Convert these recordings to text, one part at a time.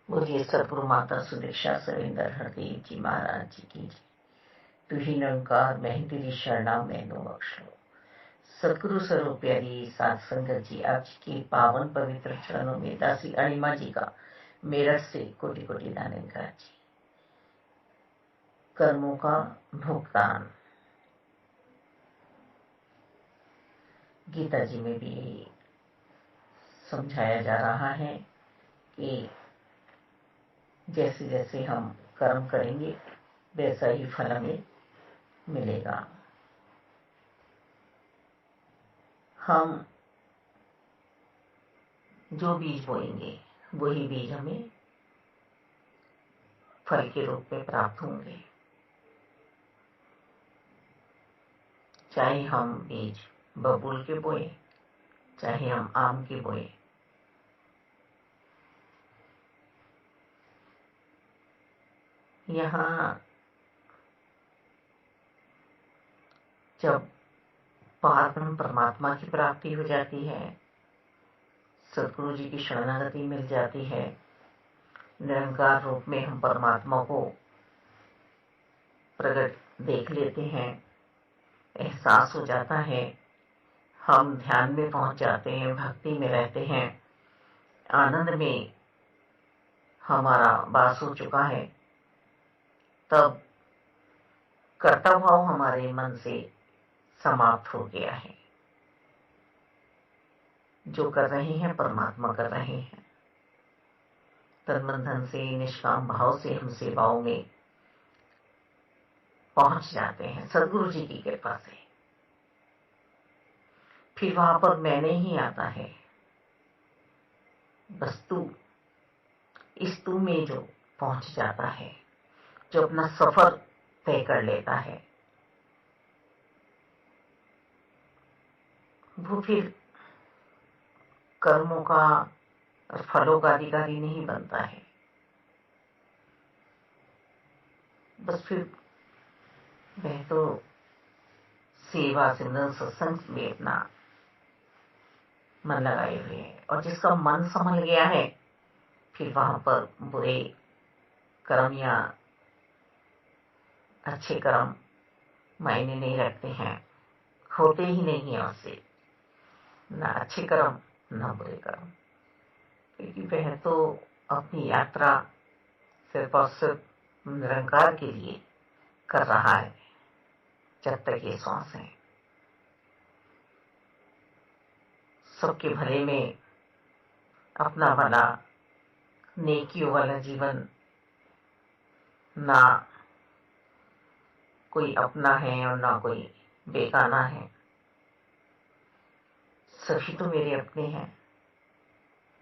बोलिए सदगुरु माता सुदीक्षा सुरेंद्र हरदेव जी महाराज जी की जय। तू ही निरंकार मैं ही तेरी शरणा मैनू बख्श लो। सदगुरु स्वरूप प्यारी साध संगत जी, आप जी के पावन पवित्र चरणों में दासी अणिमा जी का मेरठ से कोटि कोटि धन्यवाद जी। कर्मों का भुगतान गीता जी में भी समझाया जा रहा है कि जैसे जैसे हम कर्म करेंगे वैसा ही फल हमें मिलेगा। हम जो बीज बोएंगे वही बीज हमें फल के रूप में प्राप्त होंगे। चाहे हम बीज बबूल के बोए, चाहे हम आम के बोए, यहाँ जब पारब्रह्म परमात्मा की प्राप्ति हो जाती है, सदगुरु जी की शरणागति मिल जाती है, निरंकार रूप में हम परमात्मा को प्रकट देख लेते हैं, एहसास हो जाता है, हम ध्यान में पहुंच जाते हैं, भक्ति में रहते हैं, आनंद में हमारा वास हो चुका है, तब कर्ता भाव हमारे मन से समाप्त हो गया है। जो कर रहे हैं परमात्मा कर रहे हैं। तन मन धन से निष्काम भाव से हम सेवाओं में पहुंच जाते हैं सदगुरु जी की कृपा से। फिर वहां पर मैं नहीं आता है, वस्तु इस तू में जो पहुंच जाता है, जो अपना सफर तय कर लेता है, वो फिर कर्मों का और फलों का अधिकारी नहीं बनता है। बस फिर वह तो सेवा सिमरन सत्संग में अपना मन लगाए हुए है, और जिसका मन संभल गया है फिर वहां पर बुरे कर्म या अच्छे कर्म मायने नहीं रखते हैं, होते ही नहीं है उससे, ना अच्छे कर्म ना बुरे कर्म, क्योंकि वह तो अपनी यात्रा सिर्फ और सिर्फ निरंकार के लिए कर रहा है जब तक ये श्वास है। सबके भले में अपना भला, नेकियों वाला जीवन, ना कोई अपना है और ना कोई बेगाना है, सभी तो मेरे अपने हैं।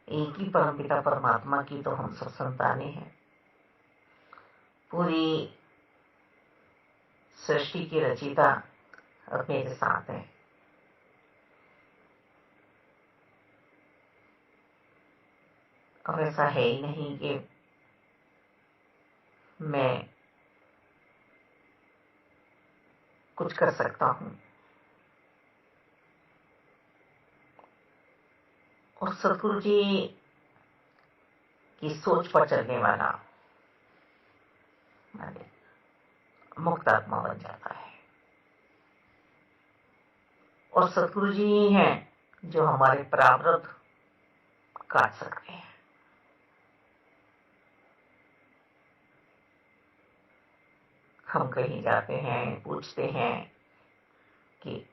एक ही परमपिता परमात्मा की तो हम सब संतानें हैं। पूरी सृष्टि की रचयिता अब मेरे साथ है। और ऐसा है ही नहीं कि मैं कुछ कर सकता हूं। और सदगुरु जी की सोच पर चलने वाला मुक्त आत्मा बन जाता है। और सदगुरु जी ही हैं जो हमारे प्रारब्ध काट सकते हैं। हम कहीं जाते हैं, पूछते हैं कि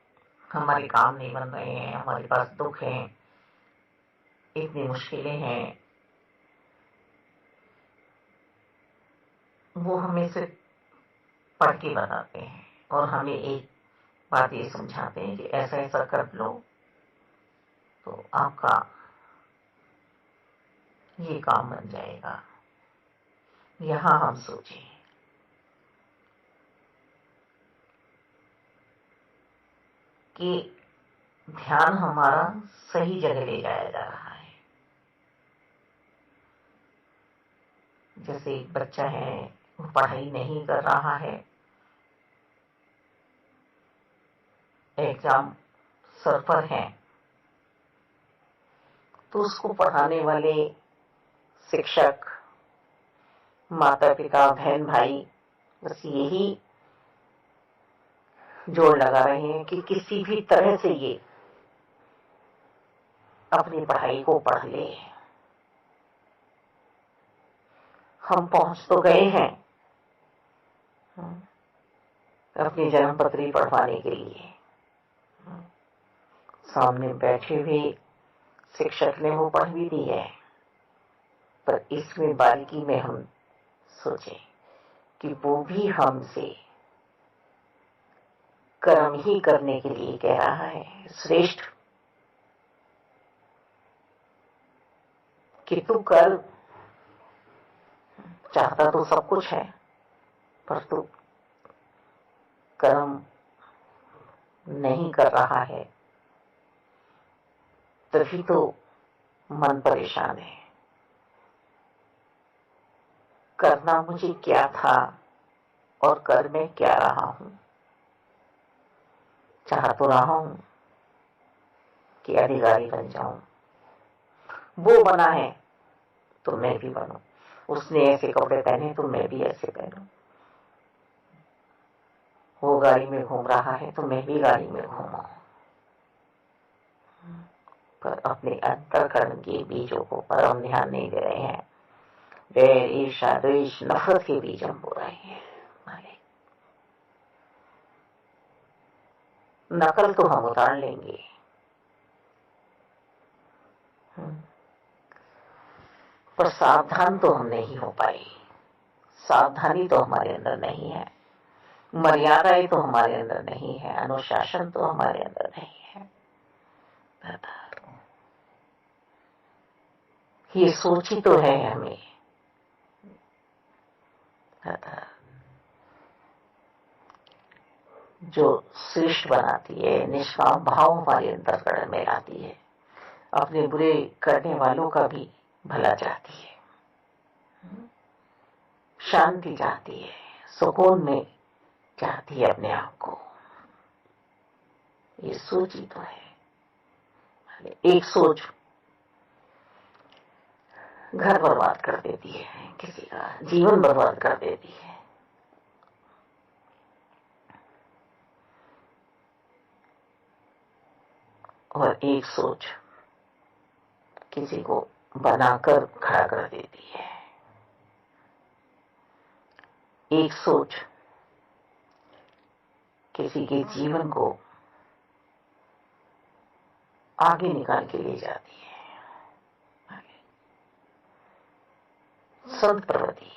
हमारे काम नहीं बन रहे हैं, हमारे पास दुख है, इतनी मुश्किलें हैं, वो हमें सिर्फ पढ़ के बताते हैं और हमें एक बात ये समझाते हैं कि ऐसा ऐसा कर लो तो आपका ये काम बन जाएगा। यहां हम सोचें कि ध्यान हमारा सही जगह ले जाया जा रहा है। जैसे एक बच्चा है, वो पढ़ाई नहीं कर रहा है, एग्जाम सर पर है, तो उसको पढ़ाने वाले शिक्षक माता पिता बहन भाई बस यही जोर लगा रहे हैं कि किसी भी तरह से ये अपनी पढ़ाई को पढ़ ले। हम पहुंच तो गए हैं अपनी जन्म पत्री पढ़वाने के लिए, सामने बैठे हुए शिक्षक ने वो पढ़ भी दी है, पर इसमें बारीकी में हम सोचें कि वो भी हमसे कर्म ही करने के लिए कह रहा है श्रेष्ठ, कि तू कर। चाहता तो सब कुछ है, पर तू कर्म नहीं कर रहा है, तभी तो मन परेशान है। करना मुझे क्या था और कर मैं क्या रहा हूं। चाह तो रहा हूं कि अधिकारी बन जाऊं, वो बना है तो मैं भी बनूं, उसने ऐसे कपड़े पहने तो मैं भी ऐसे पहनूं, वो गाड़ी में घूम रहा है तो मैं भी गाड़ी में घूमूं। पर अपने अंतःकरण के बीजों को पर हम ध्यान नहीं दे रहे हैं। वैर, ईर्ष्या, द्वेष, नफरत के बीज हम बो रहे हैं। नकल तो हम उतार लेंगे, पर सावधान तो हम नहीं हो पाए। सावधानी तो हमारे अंदर नहीं है, मर्यादाएं तो हमारे अंदर नहीं है, अनुशासन तो हमारे अंदर नहीं है। ये सोची तो है हमें, जो श्रेष्ठ बनाती है, निष्काम भाव हमारे अंतःकरण में लाती है, अपने बुरे करने वालों का भी भला चाहती है, शांति चाहती है, सुकून में चाहती है अपने आप को। ये सोच ही तो है। एक सोच घर बर्बाद कर देती है, किसी का जीवन बर्बाद कर देती है। और एक सोच किसी को बनाकर खड़ा कर देती है। एक सोच किसी के जीवन को आगे निकाल के ले जाती है। संत प्रवृत्ति,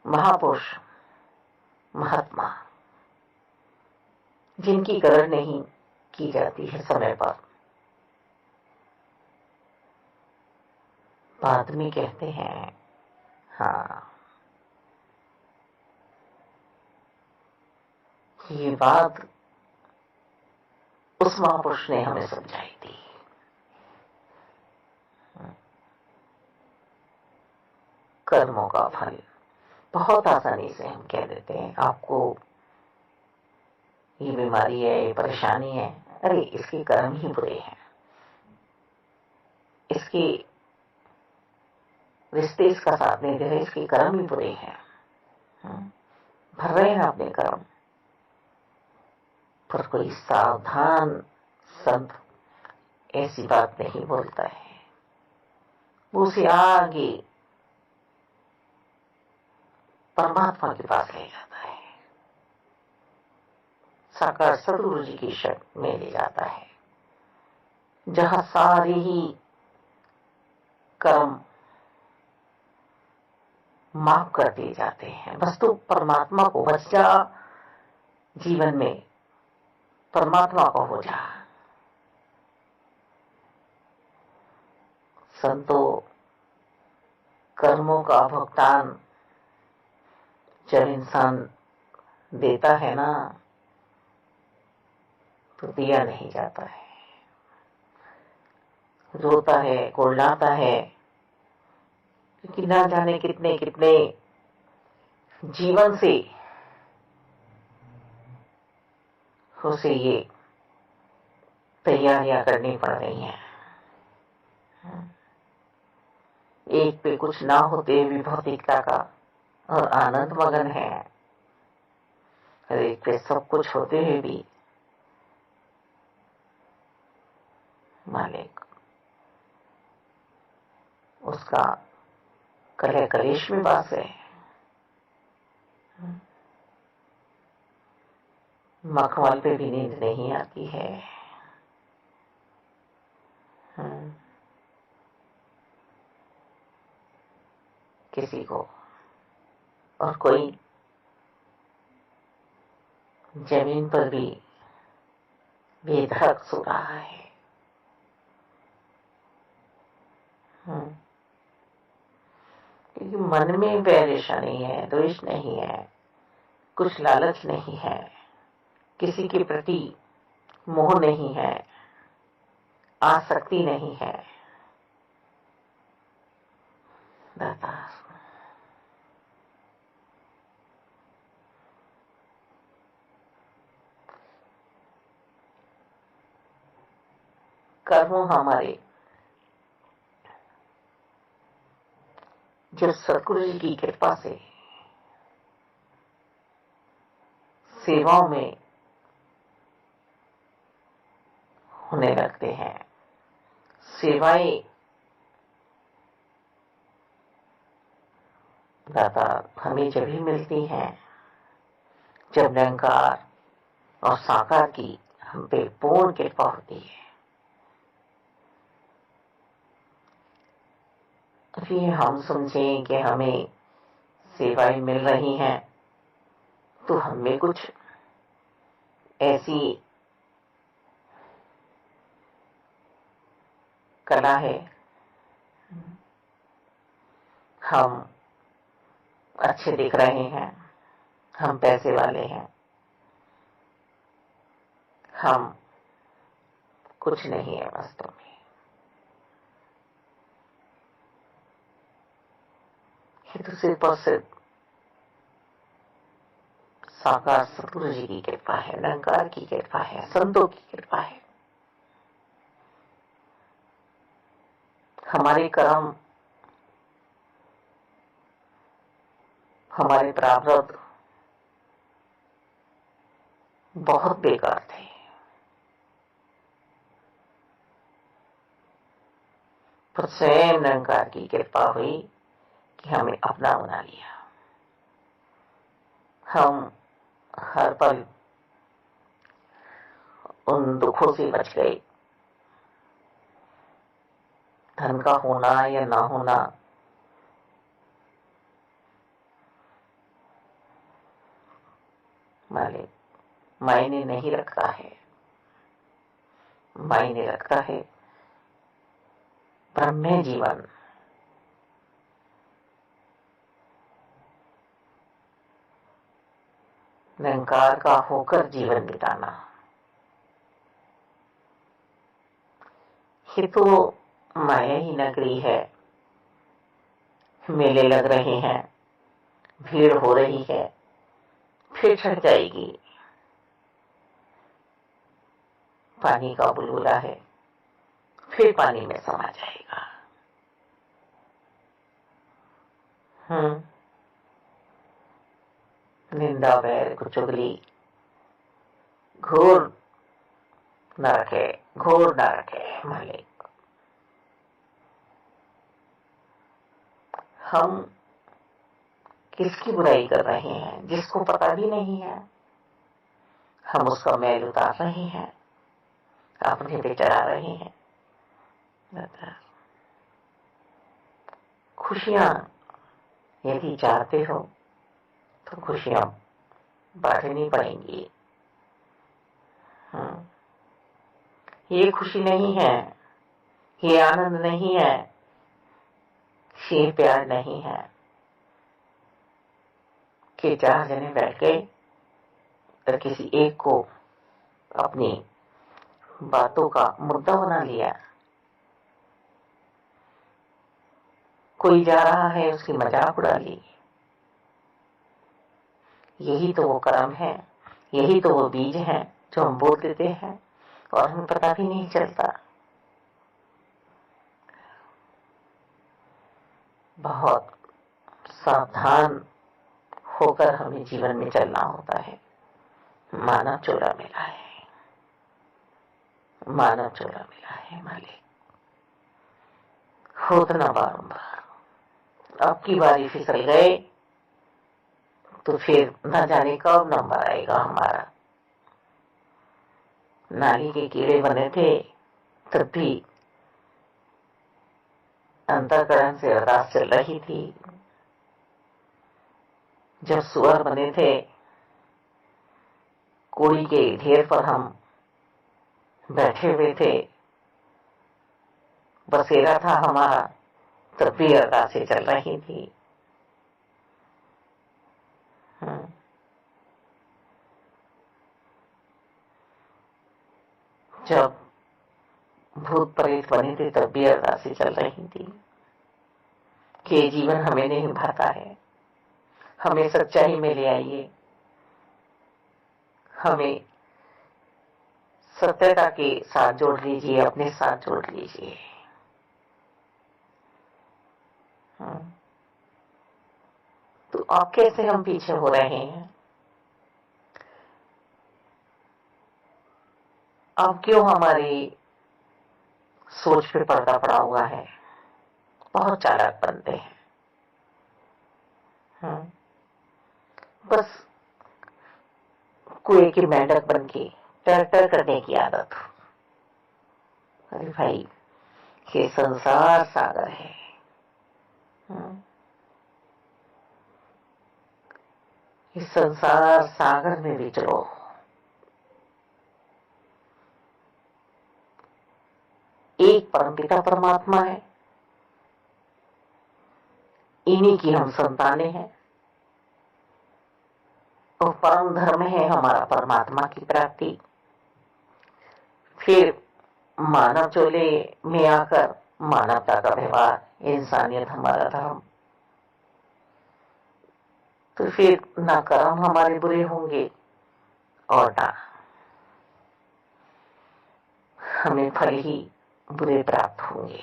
महापुरुष, महात्मा, जिनकी कदर नहीं की जाती है समय पर, बाद में कहते हैं हाँ ये बात उस महापुरुष ने हमें समझाई थी। कर्मों का फल बहुत आसानी से हम कह देते हैं, आपको ये बीमारी है, ये परेशानी है, अरे इसके कर्म ही बुरे हैं, इसके रिश्ते इसका साथ नहीं दे रहे, इसके कर्म ही बुरे हैं, भर रहे हैं अपने कर्म। पर कोई सावधान संत ऐसी बात नहीं बोलता है, वो उसे आगे परमात्मा के पास ले जाता है, साकार सदगुरु जी की शरण में ले जाता है, जहां सारे ही कर्म माफ कर दिए जाते हैं। बस तो परमात्मा को बच जा, जीवन में परमात्मा को हो जा। संतो कर्मों का भुगतान जब इंसान देता है ना, तो दिया नहीं जाता है, रोता है, कुड़लाता है, क्योंकि ना जाने कितने कितने जीवन से उसे ये तैयारियां करनी पड़ रही हैं। एक पे कुछ ना होते भी भौतिकता का और आनंद मगन है, और एक पे सब कुछ होते हुए भी मालिक उसका कले कलेश में वास है। मखमल पे भी नींद नहीं आती है। किसी को और कोई जमीन पर भी बेधड़क सो रहा है। क्योंकि मन में परेशानी है, द्वेष नहीं है, कुछ लालच नहीं है, किसी के प्रति मोह नहीं है, आसक्ति नहीं है। दाता कर्म हमारे जो सतगुरु जी की कृपा से सेवाओं में होने लगते हैं। सेवाएं दाता हमें जब भी मिलती हैं जब निरंकार और साकार की हम पे पूर्ण कृपा होती है। फिर हम समझें कि हमें सेवाएं मिल रही हैं तो हमें कुछ ऐसी कला है, हम अच्छे दिख रहे हैं, हम पैसे वाले हैं, हम कुछ नहीं है वास्तव में। ये तो सिर्फ और सिर्फ साकार सतगुरु जी की कृपा है, निरंकार की कृपा है, संतों की कृपा है। हमारे कर्म, हमारे प्रारब्ध बहुत बेकार थे, पर स्वयं निरंकार की कृपा हुई कि हमें अपना बना लिया। हम हर पल उन दुखों से बच गए। धन का होना या ना होना मालिक मायने नहीं रखता है, मायने रखता है ब्रह्म जीवन। निरंकार का होकर जीवन बिताना। ये तो माया ही नगरी है। मेले लग रहे हैं, भीड़ हो रही है, फिर छट जाएगी। पानी का बुलबुला है, फिर पानी में समा जाएगा। निंदा बैर चुगली घोर नरक है, घोर नरक है मालिक। हम किसकी बुराई कर रहे हैं जिसको पता भी नहीं है। हम उसका मैल उतार रहे हैं, अपने पे चढ़ा रहे हैं। खुशियां यदि चाहते हो तो खुशियां बांटनी पड़ेंगी। ये खुशी नहीं है, ये आनंद नहीं है, ये प्यार नहीं है कि 4 जने बैठ गए और किसी एक को अपनी बातों का मुद्दा बना लिया। कोई जा रहा है, उसकी मजाक उड़ा ली। यही तो वो कर्म है, यही तो वो बीज है जो हम बोल देते हैं और हमें पता भी नहीं चलता। बहुत सावधान होकर हमें जीवन में चलना होता है। मानव चोला मिला है, मानव चोला मिला है मालिक। खोदना बारंबार, अब की बारी फिसल गए तो फिर न जाने कब नंबर आएगा हमारा। नाली के कीड़े बने थे तब भी अंतःकरण से अरदास चल रही थी। जब सुअर बने थे, कोड़ी के ढेर पर हम बैठे हुए थे, बसेरा था हमारा, तब भी अरदासें चल रही थी। जब भूत प्रेत बने थे तब भी अरदासें चल रही थी कि जीवन हमें नहीं भाता है, हमें सच्चाई में ले आइए, हमें सत्यता के साथ जोड़ लीजिए, अपने साथ जोड़ लीजिए। तो अब कैसे हम पीछे हो रहे हैं? अब क्यों हमारी सोच पे पर्दा पड़ा हुआ है? बहुत चालाक बनते हैं। बस कुएं की मेंढक बन के टर करने की आदत। अरे भाई, ये संसार सागर है। इस संसार सागर में विचरो। एक परमपिता परमात्मा है, इन्हीं की हम संतानें हैं। तो परम धर्म है हमारा परमात्मा की प्राप्ति। फिर मानव चोले में आकर मानवता का व्यवहार, इंसानियत हमारा धर्म। तो फिर ना कर्म हमारे बुरे होंगे और ना हमें फल ही बुरे प्राप्त होंगे।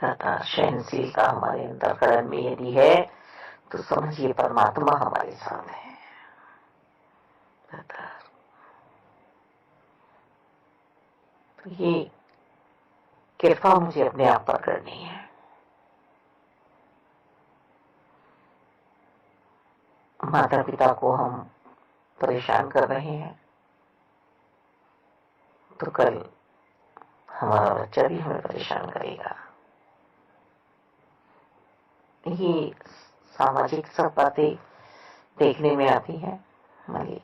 तथा सहनशीलता हमारे अंतःकरण में यदि है तो समझिए परमात्मा हमारे साथ है। तो ये कृपा मुझे अपने आप पर करनी है। माता पिता को हम परेशान कर रहे हैं तो कल हमारा बच्चा भी हमें परेशान करेगा। ये सामाजिक सब बातें देखने में आती हैं मालिक।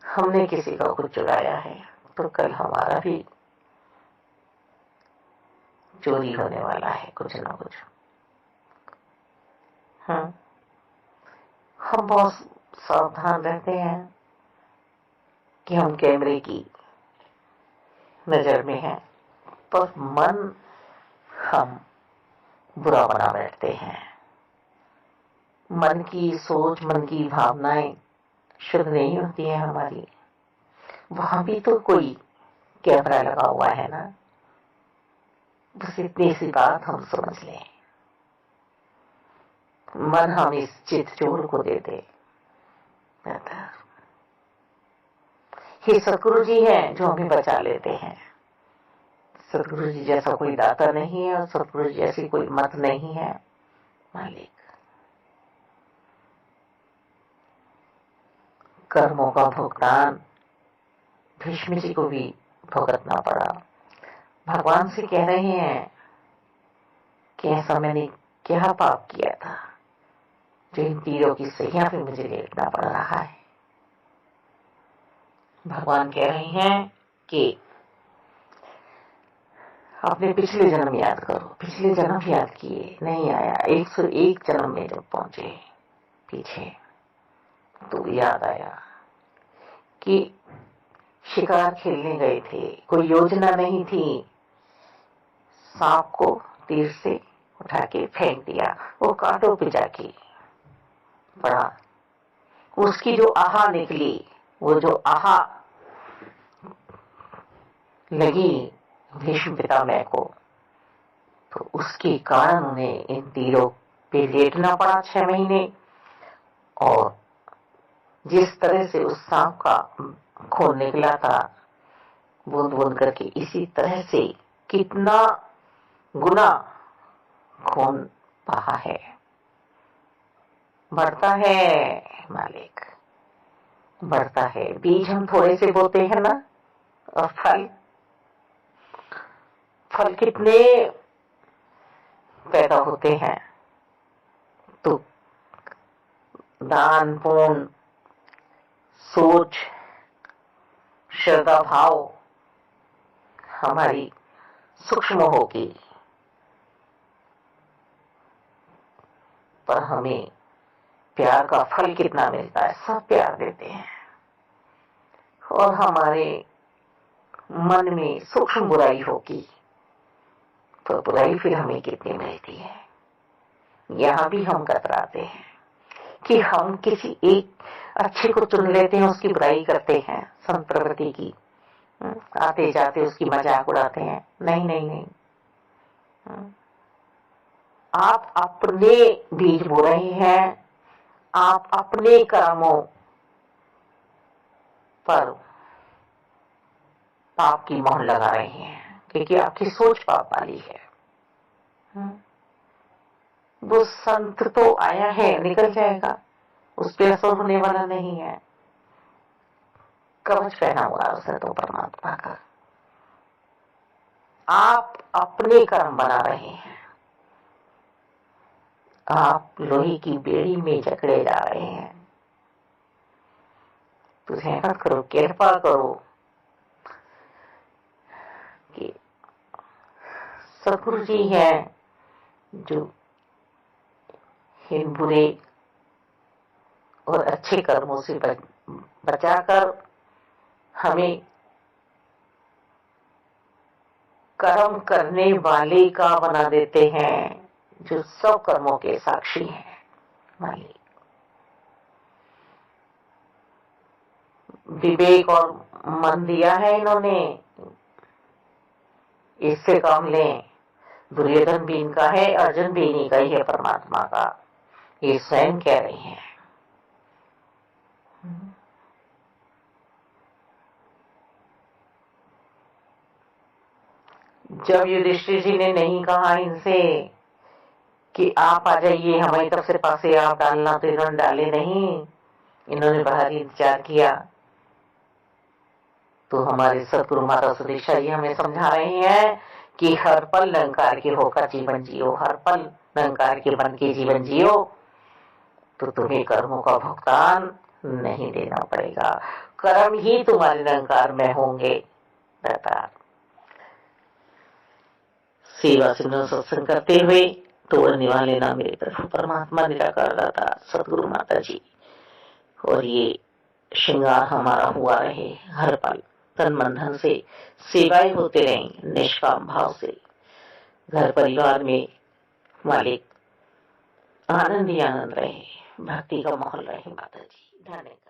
हमने किसी का कुछ चुराया है तो कल हमारा भी चोरी होने वाला है, कुछ ना कुछ। हम बहुत सावधान रहते हैं कि हम कैमरे की नजर में हैं, पर मन हम बुरा बना बैठते हैं। मन की सोच, मन की भावनाएं शुद्ध नहीं होती है हमारी। वहां भी तो कोई कैमरा लगा हुआ है ना। बस इतनी सी बात हम समझ लें। मन हम इस चित चोर को दे दे। ये सतगुरु जी हैं जो हमें बचा लेते हैं। सतगुरु जी जैसा कोई दाता नहीं है और सतगुरु जी जैसी कोई मत नहीं है मालिक। कर्मों का भुगतान भीष्म जी को भी भुगतना पड़ा। भगवान से कह रहे हैं कि ऐसा मैंने क्या पाप किया था जो इन तीरों की सैया पे मुझे लेटना पड़ रहा है। भगवान कह रहे हैं कि अपने पिछले जन्म याद करो। पिछले जन्म याद किए, नहीं आया। 101 जन्म में जब पहुंचे पीछे तो याद आया कि शिकार खेलने गए थे, कोई योजना नहीं थी। सांप को तीर से उठा के फेंक दिया, वो कांटों पे जाके पड़ा। उसकी जो आहा निकली, वो जो आहा लगी भीष्म पितामह को, तो उसके कारण उन्हें इन तीरों पे लेटना पड़ा 6 महीने। और जिस तरह से उस सांप का खून निकला था बूंद बूंद करके, इसी तरह से कितना गुना खून बहा है, बढ़ता है मालिक, बढ़ता है। बीज हम थोड़े से बोते हैं ना, और फल कितने पैदा होते हैं। तो दान पुण्य, सोच, श्रद्धा भाव हमारी सूक्ष्म होगी, पर हमें प्यार का फल कितना मिलता है। सब प्यार देते हैं, और हमारे मन में सूक्ष्म बुराई होगी तो बुराई फिर हमें कितनी मिलती है। यहां भी हम कतराते हैं कि हम किसी एक अच्छे को चुन लेते हैं, उसकी बुराई करते हैं, संत प्रवृत्ति की, आते जाते उसकी मजाक उड़ाते हैं। नहीं नहीं नहीं, आप अपने बीज बो रहे हैं, आप अपने कर्मों पर पाप की मोहर लगा रहे हैं, क्योंकि आपकी सोच पाप वाली है। वो संत तो आया है, निकल जाएगा, उस पर असर होने वाला नहीं है। कवच पहना हुआ है उसने तो परमात्मा का। आप अपने कर्म बना रहे हैं, आप लोहे की बेड़ी में जकड़े जा रहे हैं। तो मेहनत करो, कृपा करो कि सतगुरु जी हैं जो इन बुरे और अच्छे कर्मों से बचाकर हमें कर्म करने वाले का बना देते हैं, जो सब कर्मों के साक्षी हैं। मालिक विवेक और मन दिया है इन्होंने, इससे काम लें। दुर्योधन भी इनका है, अर्जुन भी इन्हीं का ही है, परमात्मा का। ये स्वयं कह रही हैं। जब युधिष्ठिर जी ने नहीं कहा इनसे कि आप आ जाइए, हमारी तरफ से पासे आप डालना, तो इन्होंने डाले नहीं, इन्होंने बाहर ही इंतजार किया। तो हमारे सतगुरु माता सुदीक्षा जी हमें समझा रहे हैं कि हर पल निरंकार के होकर जीवन जियो, हर पल निरंकार के बन के जीवन जियो, तो तुम्हें कर्मों का भुगतान नहीं देना पड़ेगा। कर्म ही तुम्हारे निरंकार में होंगे। सेवा सिमरन सत्संग करते हुए तोड़ने वाले ना मेरे प्रभु परमात्मा निराकार दाता सतगुरु माता जी, और ये श्रृंगार हमारा हुआ रहे हर पल, तन मन धन से सेवाएं होते रहें निष्काम भाव से। घर परिवार में मालिक आनंद ही आनंद रहे, भक्ति का माहौल रहे। माता जी धन्यवाद।